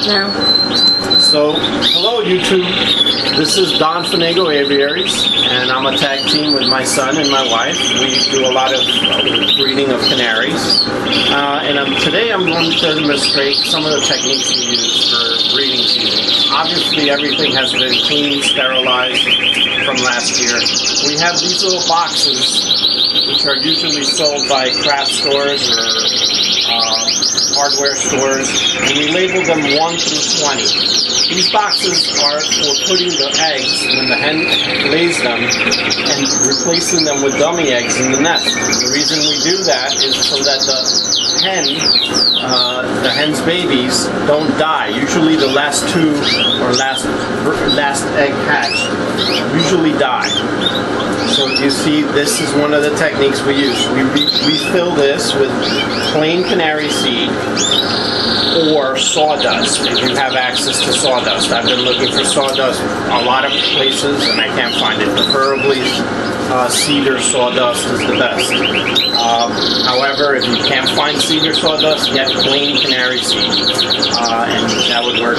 No. So, hello YouTube. This is Don Fanego Aviaries, and I'm a tag team with my son and my wife. We do a lot of breeding of canaries. Today I'm going to demonstrate some of the techniques we use for breeding season. Obviously everything has been cleaned, sterilized from last year. We have these little boxes which are usually sold by craft stores or hardware stores, and we label them 1 through 20. These boxes are for putting the eggs when the hen lays them and replacing them with dummy eggs in the nest. The reason we do that is so that the hen's babies don't die. Usually the last two or last egg hatched usually die. So you see, this is one of the techniques we use. We fill this with plain canary seed or sawdust, if you have access to sawdust. I've been looking for sawdust a lot of places and I can't find it. Preferably cedar sawdust is the best. However, if you can't find cedar sawdust, get plain canary seed, and that would work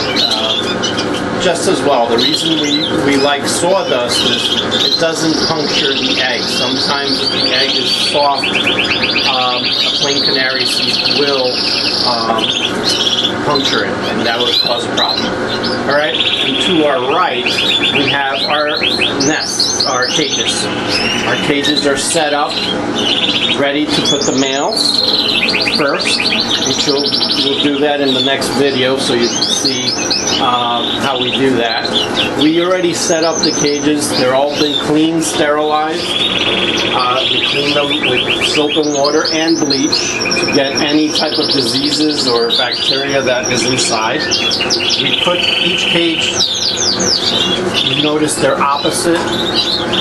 just as well. The reason we like sawdust is it doesn't puncture the egg. Sometimes if the egg is soft, a plain canary seed will puncture it, and that would cause a problem. Alright, and to our right, we have our nests, our cages. Our cages are set up, ready to put the males first, which we'll do that in the next video so you can see how we do that. We already set up the cages. They're all been cleaned, sterilized. We clean them with soap and water and bleach to get any type of diseases or bacteria that is inside. We put each cage, you notice they're opposite.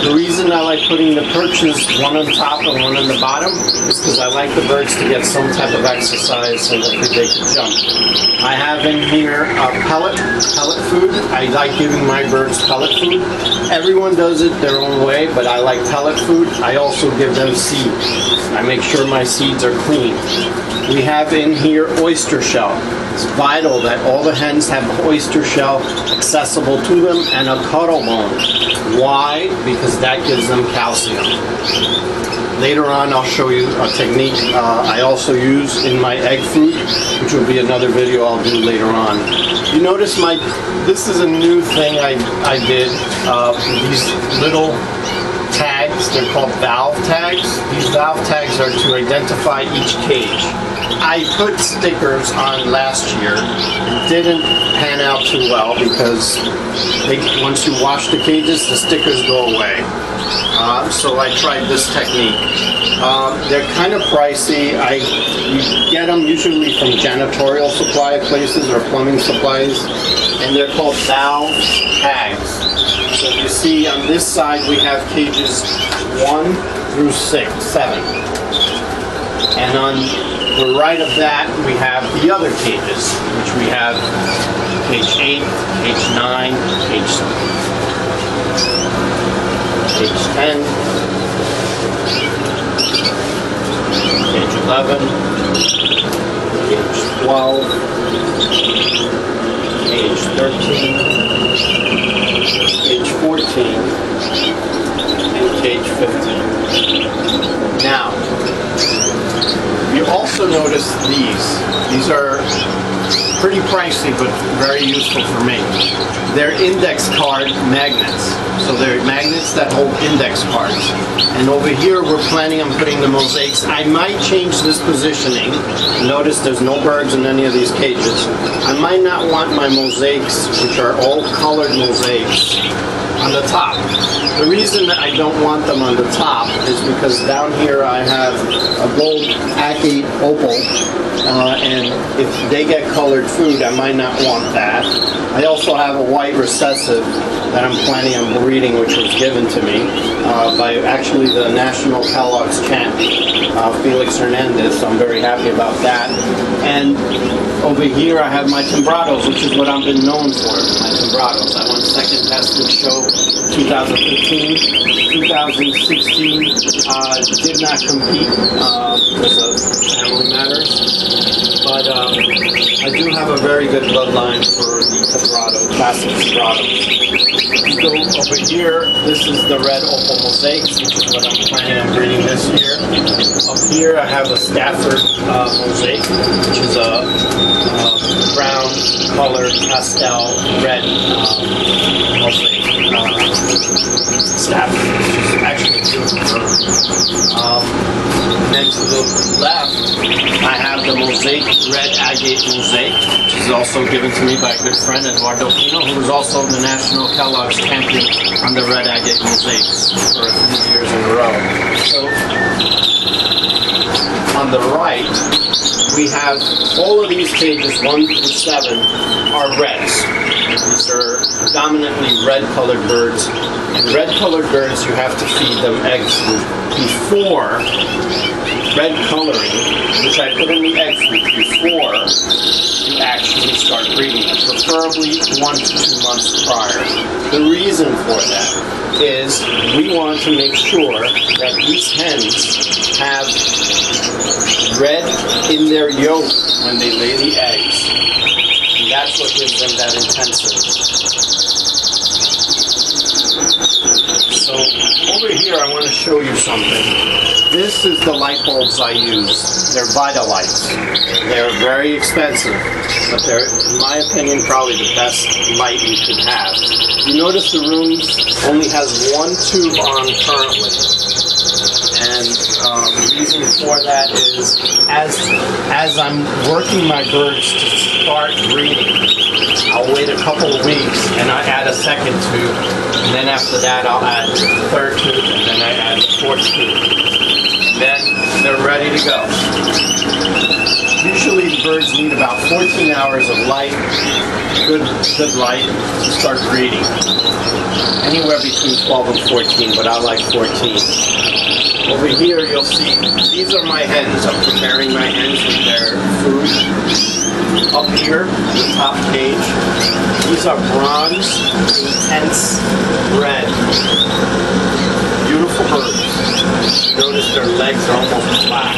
The reason I like putting the perches one on top and one on the bottom is because I like the birds to get some type of exercise so that they can jump. I have in here pellet food. I like giving my birds pellet food. Everyone does it their own way, but I like pellet food. I also give them seeds. I make sure my seeds are clean. We have in here oyster shell. It's vital that all the hens have oyster shell accessible to them and a cuttle bone. Why? Because that gives them calcium. Later on I'll show you a technique I also use in my egg food, which will be another video I'll do later on. You notice this is a new thing I did. These little tags, they're called valve tags. These valve tags are to identify each cage. I put stickers on last year. It didn't pan out too well because once you wash the cages, the stickers go away. So I tried this technique. They're kind of pricey. You get them usually from janitorial supply places or plumbing supplies, and they're called valve tags. So you see on this side we have cages 1 through 7. And on the right of that we have the other cages, which we have cage 8, cage 9, cage 10, cage 11, cage 12, cage 13, cage 14, and cage 15. Now, you also notice these are pretty pricey but very useful for me. They're index card magnets. So they're magnets that hold index cards. And over here we're planning on putting the mosaics. I might change this positioning. Notice there's no birds in any of these cages. I might not want my mosaics, which are all colored mosaics, on the top. The reason that I don't want them on the top is because down here I have a gold agate opal, and if they get colored food, I might not want that. I also have a white recessive that I'm planning on breeding, which was given to me by actually the National Kellogg's champ, Felix Hernandez, so I'm very happy about that. And over here I have my Timbrados, which is what I've been known for, my Timbrados. I won second best in show 2015, 2016, did not compete because of family matters, but I do have a very good bloodline for the Cabrado, classic Cabrado. If you go over here, this is the red opal mosaics, which is what I'm planning on breeding this year. Up here, I have a Stafford mosaic, which is a brown colored pastel red mosaic. Stafford, which is actually a beautiful bird. Then to the left, I have the mosaic red agate mosaic, which is also given to me by a good friend, Eduardo Pino, who was also the National Kellogg's champion on the red agate mosaics for a few years in a row. So, on the right, we have all of these cages, 1 through 7, are reds. These are predominantly red-colored birds. And red-colored birds, you have to feed them eggs before red coloring, which I put in the egg food before you actually start breeding them, preferably 1 to 2 months prior. The reason for that is we want to make sure that these hens have red in their yolk when they lay the eggs. And that's what gives them that intensity. So over here I want to show you something. This is the light bulbs I use. They're Vitalites. They're very expensive, but they're, in my opinion, probably the best light you could have. You notice the room only has 1 tube on currently. And the reason for that is as I'm working my birds to start breeding, I'll wait a couple of weeks and I add a second tube, and then after that I'll add the third tube, and then I add the fourth tube. Then they're ready to go. Usually the birds need about 14 hours of light, good light, to start breeding. Anywhere between 12 and 14, but I like 14. Over here you'll see, these are my hens. I'm preparing my hens with their food. Up here, the top cage, these are bronze, intense red. Beautiful birds. Notice their legs are almost black.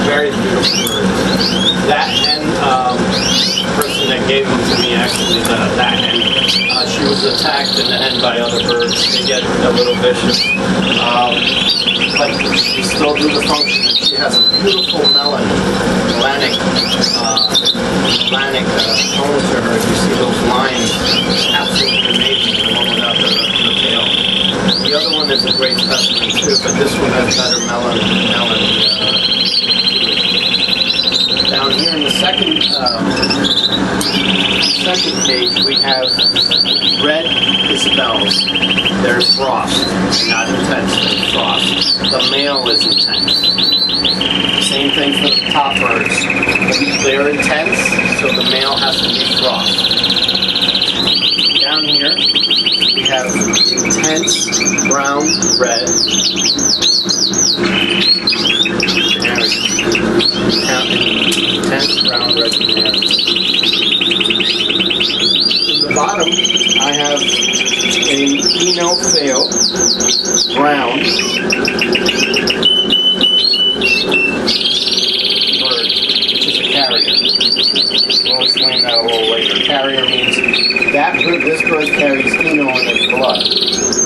Very beautiful birds. That hen, the person that gave them to me, actually, that hen, she was attacked in the hen by other birds. They get a little vicious. But she still do the function. She has a beautiful melanic tone to her. You see those lines, absolutely amazing, the one without the tail. The other one is a great specimen too, but this one has better melon. Down here in the second cage, we have red Isabels. They're frost, not intense, they're frost. The male is intense. Same thing for the top birds. They're intense, so the male has to be frost. Down here, we have intense brown red. Intense brown red canaries. In the bottom, I have a Eno Feo brown bird, which is a carrier. We'll explain that a little later. Carrier means that bird, this bird carries Eno in its blood.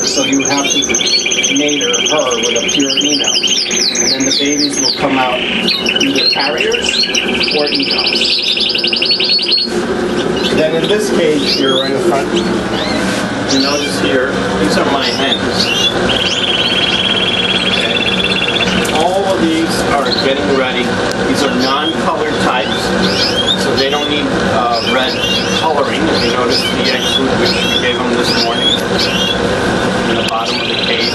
So you have to mate her with a pure Eno. And then the babies will come out either carriers or Enos. Then in this cage here, right in front, you notice here, these are my hens. Okay. All of these are getting ready. These are non-colored types, so they don't need red coloring. If you notice the egg food which we gave them this morning in the bottom of the cage.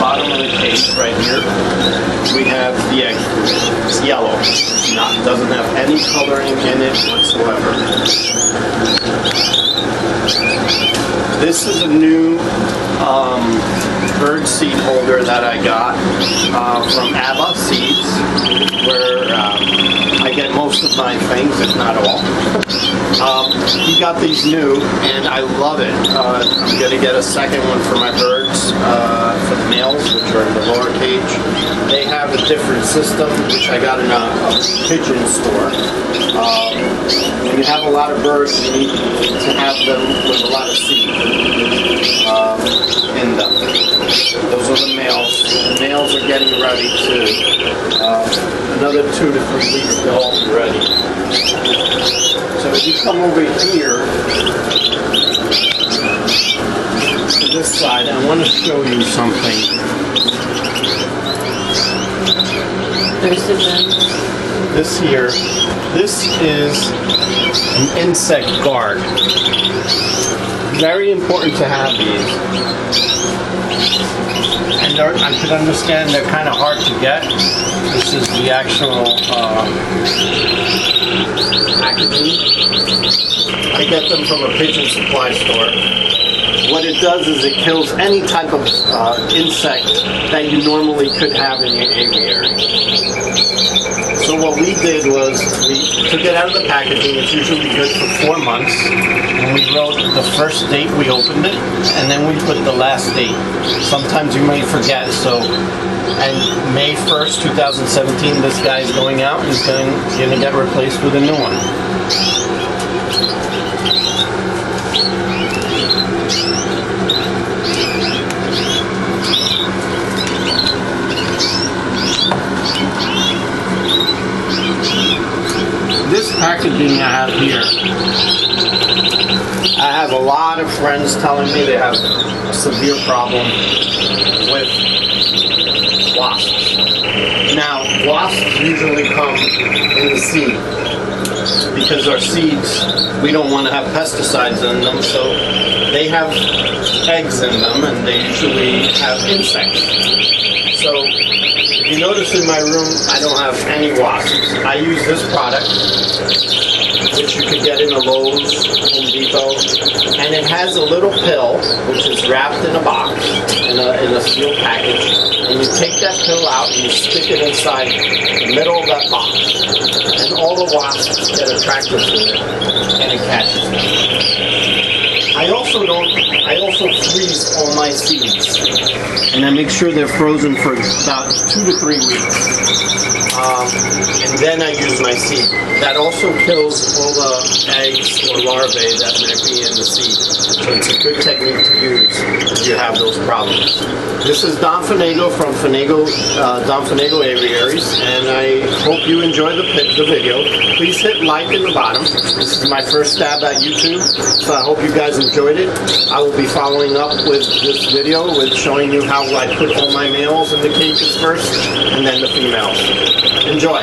Bottom of the cage right here, we have the egg food. It's yellow. Doesn't have any coloring in it whatsoever. This is a new bird seed holder that I got from ABBA Seeds, where I get most of my things, if not all. He got these new, and I love it. I'm going to get a second one for my birds, for the males, which are in the lower cage. They have a different system, which I got in a pigeon store. When you have a lot of birds, you need to have them with a lot of seed in them. Those are the males. The males are getting ready to, another 2 to 3 weeks, they'll all be ready. So if you come over here to this side, I want to show you something. There's the vent. This here, this is an insect guard. Very important to have these. And I should understand they're kind of hard to get. This is the actual packaging. I get them from a pigeon supply store. What it does is it kills any type of insect that you normally could have in your aviary. So what we did was we took it out of the packaging. It's usually good for 4 months. And we wrote the first date we opened it, and then we put the last date. Sometimes you may forget, so, and May 1st, 2017, this guy is going out and he's going to get replaced with a new one. This packaging I have here, I have a lot of friends telling me they have a severe problem with wasps. Now, wasps usually come in the seed because our seeds, we don't want to have pesticides in them, so they have eggs in them and they usually have insects. So, if you notice in my room, I don't have any wasps. I use this product, which you could get in a Lowe's, Home Depot, and it has a little pill, which is wrapped in a box, in a sealed package, and you take that pill out and you stick it inside the middle of that box, and all the wasps get attracted to it, and it catches them. I also freeze all my seeds, and I make sure they're frozen for about 2 to 3 weeks. And then I use my seed. That also kills all the eggs or larvae that might be in the seed. So it's a good technique to use if you have those problems. This is Don Fanego from Don Fanego Aviaries, and I hope you enjoy the video. Please hit like in the bottom. This is my first stab at YouTube, so I hope you guys enjoyed it. I will be following up with this video with showing you how I put all my males in the cages first, and then the females. Enjoy.